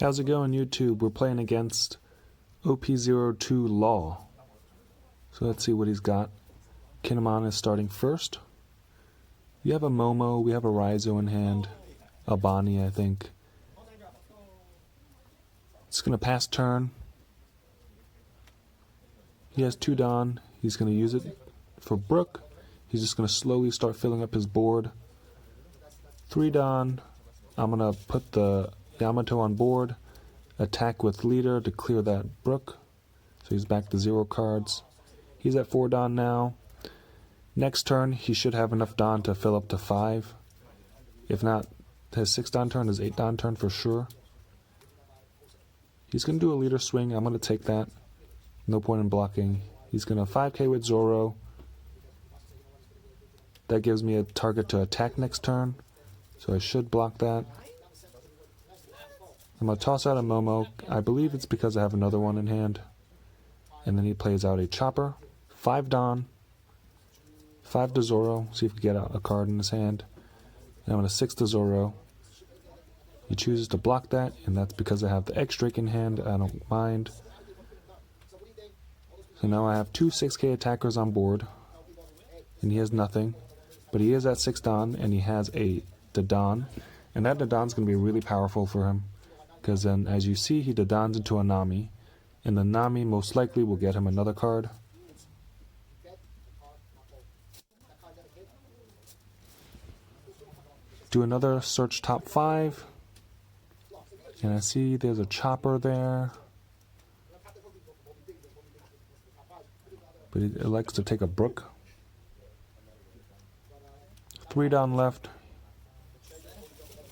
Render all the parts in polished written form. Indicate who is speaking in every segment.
Speaker 1: How's it going, YouTube? We're playing against OP02 Law. So let's see what he's got. Kinemon is starting first. You have a Momo, we have a Raizo in hand. A Bonnie, I think. It's going to pass turn. He has 2 Don. He's going to use it for Brook. He's just going to slowly start filling up his board. 3 Don. I'm going to put the Yamato on board. Attack with leader to clear that Brook. So he's back to 0 cards. He's at 4 Don now. Next turn, he should have enough Don to fill up to 5. If not, his 6 Don turn, his 8 Don turn for sure. He's going to do a leader swing. I'm going to take that. No point in blocking. He's going to 5k with Zoro. That gives me a target to attack next turn. So I should block that. I'm going to toss out a Momo. I believe it's because I have another one in hand. And then he plays out a Chopper. 5 Don. 5 to Zoro. See if we can get a card in his hand. And I'm going to 6 to Zoro. He chooses to block that, and that's because I have the X-Drake in hand. I don't mind. So now I have 2 6k attackers on board. And he has nothing. But he is at 6 Don, and he has a Dodon. And that Dodon's going to be really powerful for him. Because then, as you see, he Dodons into a Nami. And the Nami most likely will get him another card. Do another search top 5. And I see there's a Chopper there. But it likes to take a Brook. 3 Don left.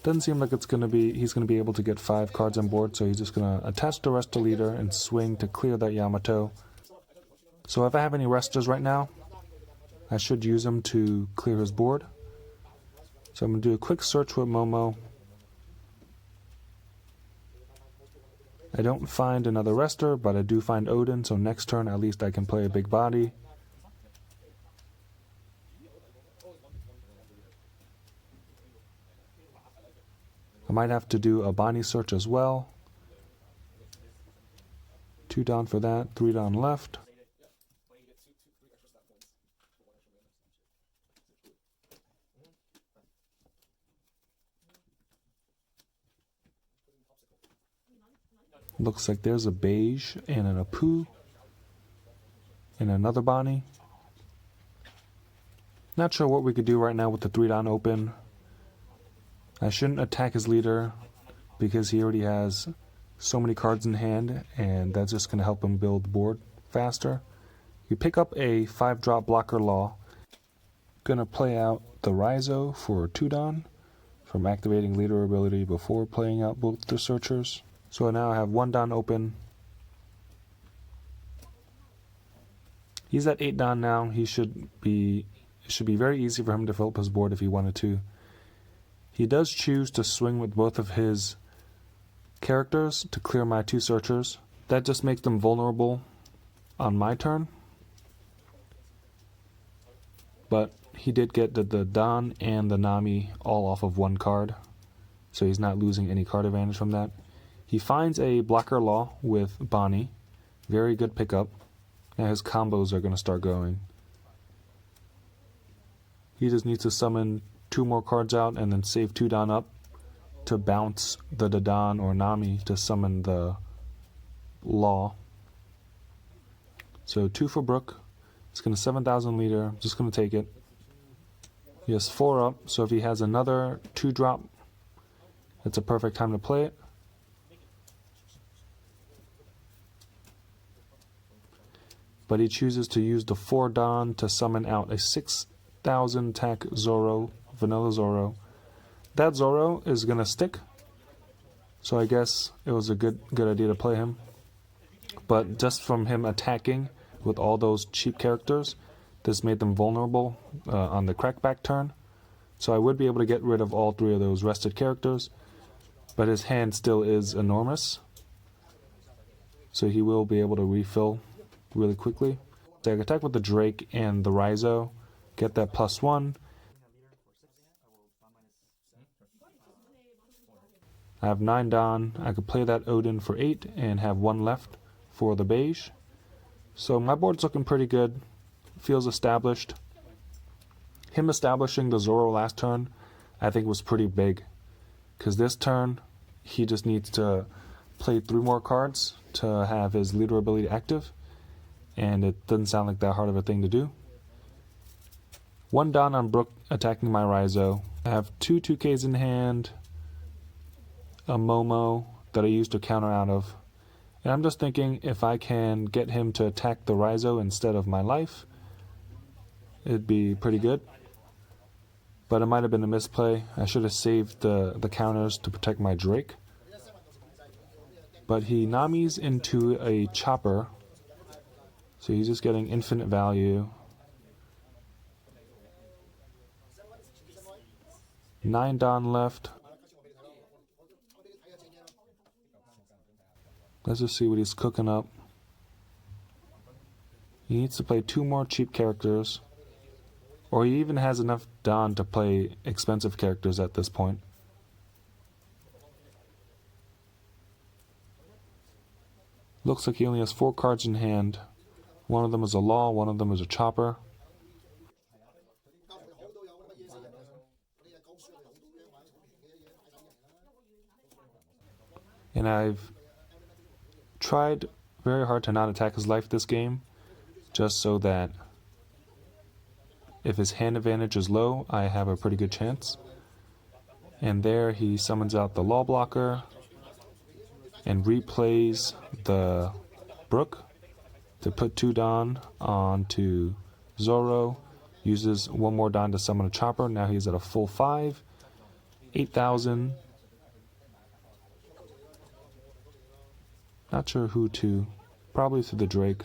Speaker 1: Doesn't seem like he's going to be able to get 5 cards on board, so he's just going to attach the rest to leader and swing to clear that Yamato. So if I have any resters right now, I should use them to clear his board. So I'm going to do a quick search with Momo. I don't find another rester, but I do find Odin, so next turn at least I can play a big body. I might have to do a Bonnie search as well. 2 Don for that, 3 Don left. Looks like there's a beige and an Apu and another Bonnie. Not sure what we could do right now with the 3 Don open. I shouldn't attack his leader because he already has so many cards in hand, and that's just going to help him build the board faster. You pick up a 5-drop blocker Law. Gonna play out the Raizo for 2 Don from activating leader ability before playing out both the searchers. So now I have 1 Don open. He's at 8 Don now. It should be very easy for him to fill up his board if he wanted to. He does choose to swing with both of his characters to clear my 2 searchers. That just makes them vulnerable on my turn. But he did get the Don and the Nami all off of 1 card. So he's not losing any card advantage from that. He finds a blocker Law with Bonnie. Very good pickup. Now his combos are going to start going. He just needs to summon 2 more cards out and then save 2 Don up to bounce the Dodon or Nami to summon the Law. So 2 for Brook. It's going to 7,000 leader. I'm just going to take it. He has 4 up, so if he has another 2-drop, it's a perfect time to play it. But he chooses to use the 4 Don to summon out a 6,000 attack Zoro, vanilla Zoro. That Zoro is going to stick, so I guess it was a good idea to play him. But just from him attacking with all those cheap characters, this made them vulnerable on the crackback turn. So I would be able to get rid of all 3 of those rested characters, but his hand still is enormous, so he will be able to refill really quickly. So I can attack with the Drake and the Raizo, get that +1. I have 9 Don. I could play that Odin for 8 and have 1 left for the beige. So my board's looking pretty good. Feels established. Him establishing the Zoro last turn, I think was pretty big. Because this turn, he just needs to play 3 more cards to have his leader ability active. And it doesn't sound like that hard of a thing to do. 1 Don on Brook attacking my Raizo. I have 2 2Ks in hand, a Momo that I use to counter out of. And I'm just thinking if I can get him to attack the Raizo instead of my life, it'd be pretty good. But it might have been a misplay. I should have saved the counters to protect my Drake. But he Namis into a Chopper. So he's just getting infinite value. 9 Don left. Let's just see what he's cooking up. He needs to play 2 more cheap characters. Or he even has enough Don to play expensive characters at this point. Looks like he only has 4 cards in hand. One of them is a Law, one of them is a Chopper. And I've tried very hard to not attack his life this game, just so that if his hand advantage is low, I have a pretty good chance. And there he summons out the Law Blocker and replays the Brook to put 2 Don onto Zoro. Uses 1 more Don to summon a Chopper. Now he's at a full 5. 8,000. Not sure who to. Probably to the Drake.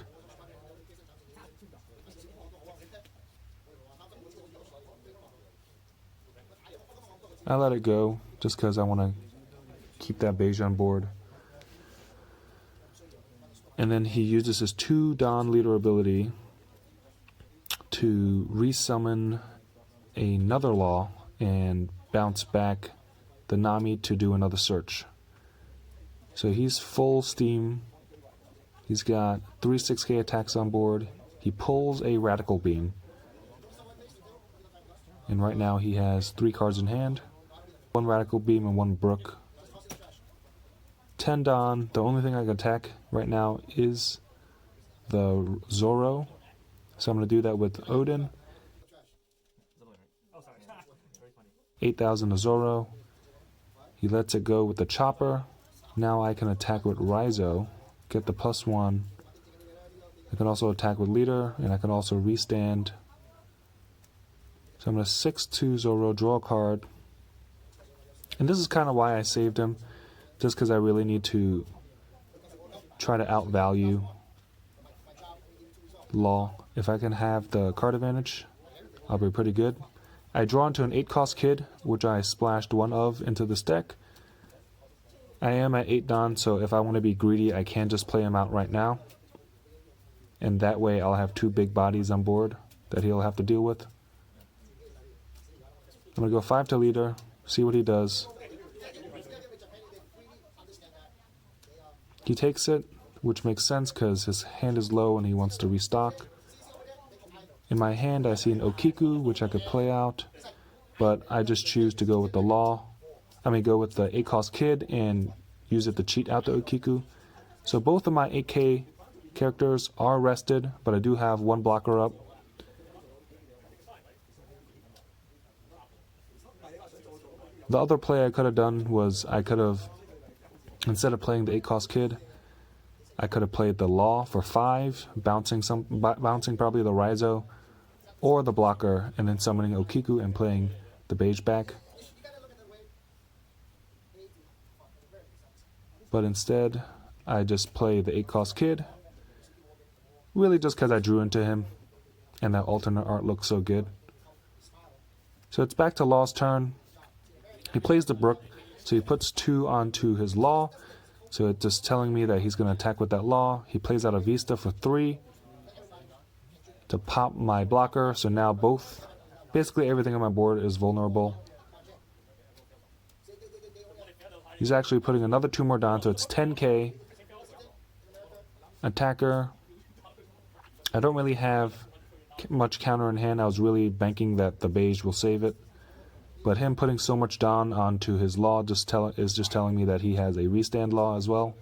Speaker 1: I let it go just because I want to keep that beige on board. And then he uses his 2 Don leader ability to resummon another Law and bounce back the Nami to do another search. So he's full steam. He's got 3 6K attacks on board. He pulls a Radical Beam. And right now he has 3 cards in hand. 1 Radical Beam and 1 Brook. 10 Don. The only thing I can attack right now is the Zoro. So I'm going to do that with Odin. 8,000 to Zoro. He lets it go with the Chopper. Now I can attack with Raizo, get the +1. I can also attack with Leader, and I can also restand. So I'm going to 6-2 Zoro, draw a card. And this is kind of why I saved him, just because I really need to try to outvalue Law. If I can have the card advantage, I'll be pretty good. I draw into an 8-cost Kid, which I splashed 1 of into this deck. I am at 8 Don, so if I want to be greedy, I can just play him out right now. And that way I'll have 2 big bodies on board that he'll have to deal with. I'm going to go 5 to Leader, see what he does. He takes it, which makes sense because his hand is low and he wants to restock. In my hand I see an Okiku, which I could play out, but I just choose to go with the Law. Go with the 8-cost Kid and use it to cheat out the Okiku. So both of my 8K characters are rested, but I do have 1 blocker up. The other play I could have done was I could have, instead of playing the 8-cost Kid, I could have played the Law for 5, bouncing probably the Raizo or the blocker, and then summoning Okiku and playing the beige back. But instead, I just play the 8-cost Kid, really just because I drew into him, and that alternate art looks so good. So it's back to Law's turn. He plays the Brook, so he puts 2 onto his Law, so it's just telling me that he's going to attack with that Law. He plays out a Vista for 3 to pop my blocker, so now basically everything on my board is vulnerable. He's actually putting another 2 more down, so it's 10k. Attacker. I don't really have much counter in hand. I was really banking that the beige will save it. But him putting so much Don onto his law is just telling me that he has a restand law as well.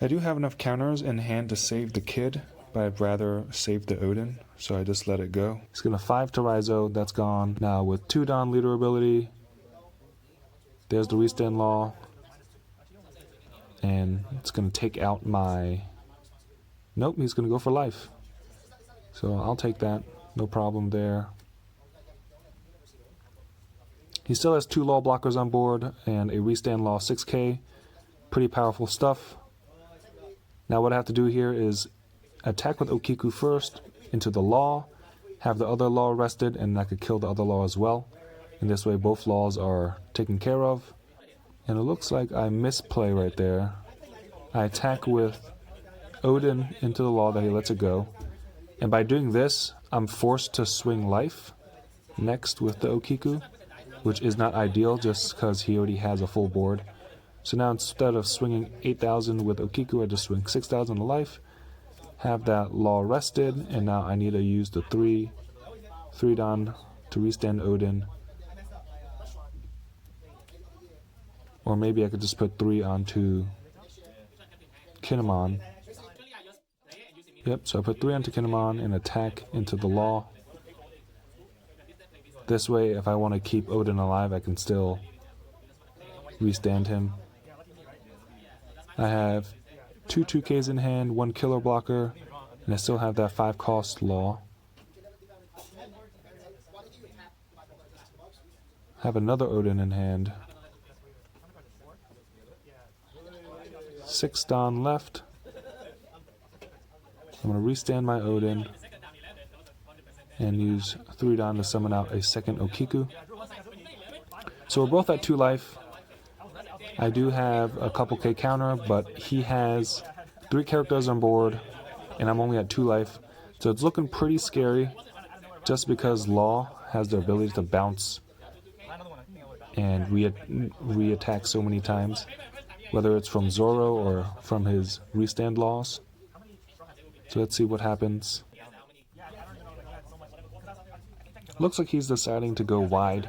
Speaker 1: I do have enough counters in hand to save the kid, but I'd rather save the Odin, so I just let it go. He's going to 5 to Raizo, that's gone. Now with 2 Don leader ability, there's the restand law. And it's going to take out my... Nope, he's going to go for life. So I'll take that, no problem there. He still has 2 law blockers on board and a restand law 6k. Pretty powerful stuff. Now what I have to do here is attack with Okiku first into the law, have the other law rested, and I could kill the other law as well. And this way both laws are taken care of. And it looks like I misplay right there. I attack with Odin into the law that he lets it go. And by doing this, I'm forced to swing life next with the Okiku, which is not ideal just because he already has a full board. So now instead of swinging 8,000 with Okiku, I just swing 6,000 to life, have that law rested, and now I need to use the 3 Don to restand Odin. Or maybe I could just put 3 onto Kinemon. Yep, so I put 3 onto Kinemon and attack into the law. This way, if I want to keep Odin alive, I can still restand him. I have 2 2Ks in hand, 1 killer blocker, and I still have that 5 cost law. Have another Odin in hand. 6 Don left. I'm going to restand my Odin and use 3 Don to summon out a second Okiku. So we're both at 2 life. I do have a couple K counter, but he has 3 characters on board, and I'm only at 2 life. So it's looking pretty scary, just because Law has the ability to bounce and re-attack so many times, whether it's from Zoro or from his restand laws. So let's see what happens. Looks like he's deciding to go wide.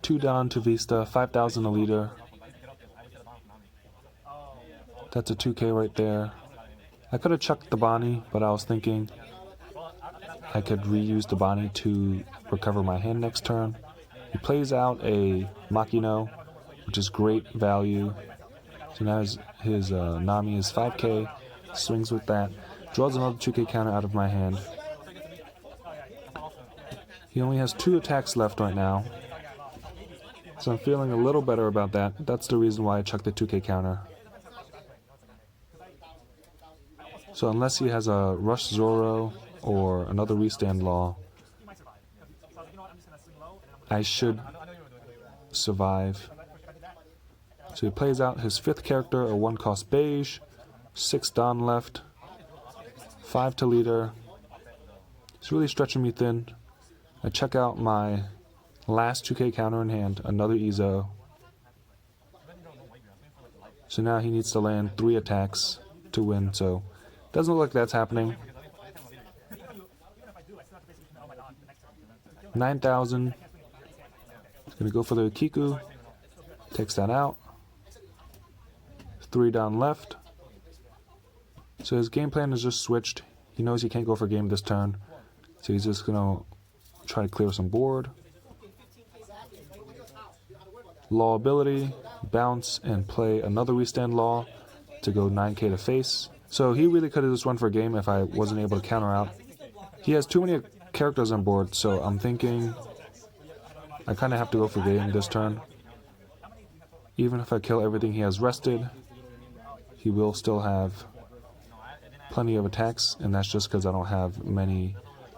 Speaker 1: 2 Don to Vista, 5,000 a leader. That's a 2K right there. I could have chucked the Bonnie, but I was thinking I could reuse the Bonnie to recover my hand next turn. He plays out a Makino, which is great value. So now his Nami is 5K, swings with that, draws another 2K counter out of my hand. He only has 2 attacks left right now, so I'm feeling a little better about that. That's the reason why I chucked the 2K counter. So unless he has a Rush Zoro or another Restand Law, I should survive. So he plays out his 5th character, a 1 cost beige, 6 Don left, 5 to leader. He's really stretching me thin. I check out my last 2K counter in hand, another Izo. So now he needs to land 3 attacks to win, so doesn't look like that's happening. 9,000. He's going to go for the Kiku. Takes that out. 3 down left. So his game plan is just switched. He knows he can't go for game this turn, so he's just going to try to clear some board. Law ability, bounce, and play another Restand Law to go 9K to face. So he really could have just run for a game if I wasn't able to counter out. He has too many characters on board, so I'm thinking I kind of have to go for game this turn. Even if I kill everything he has rested, he will still have plenty of attacks, and that's just because I don't have many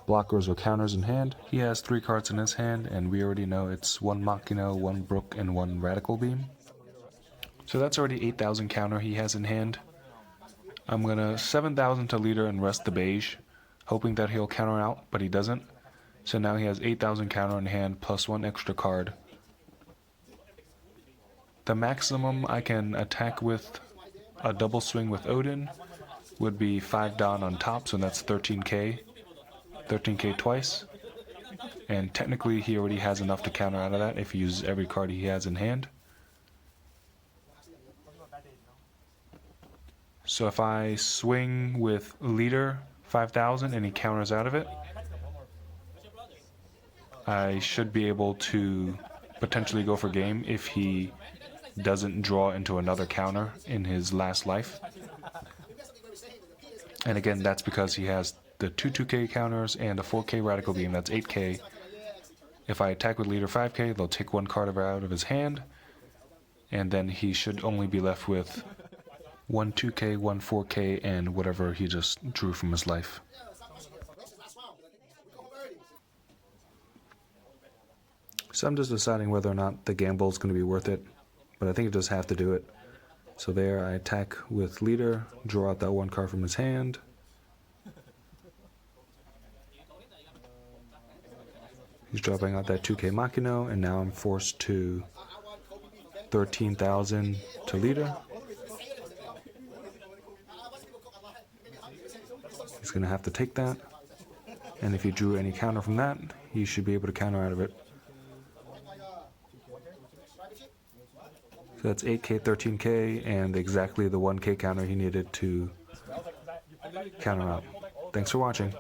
Speaker 1: blockers or counters in hand. He has 3 cards in his hand, and we already know it's 1 Makino, 1 Brook, and 1 Radical Beam. So that's already 8,000 counter he has in hand. I'm gonna 7,000 to leader and rest the beige, hoping that he'll counter out, but he doesn't. So now he has 8,000 counter in hand plus 1 extra card. The maximum I can attack with a double swing with Odin would be 5 Dan on top, so that's 13k. 13k twice. And technically he already has enough to counter out of that if he uses every card he has in hand. So if I swing with Leader 5000 and he counters out of it, I should be able to potentially go for game if he doesn't draw into another counter in his last life. And again, that's because he has the 2k counters and a 4k Radical Beam, that's 8k. If I attack with Leader 5k, they'll take one card out of his hand, and then he should only be left with 1 2k, 1 4k, and whatever he just drew from his life. So I'm just deciding whether or not the gamble is going to be worth it, but I think I just have to do it. So there, I attack with Leader, draw out that one card from his hand. He's dropping out that 2k Makino, and now I'm forced to 13,000 to Leader. He's going to have to take that, and if he drew any counter from that, he should be able to counter out of it. So that's 8k, 13k, and exactly the 1k counter he needed to counter out. Thanks for watching.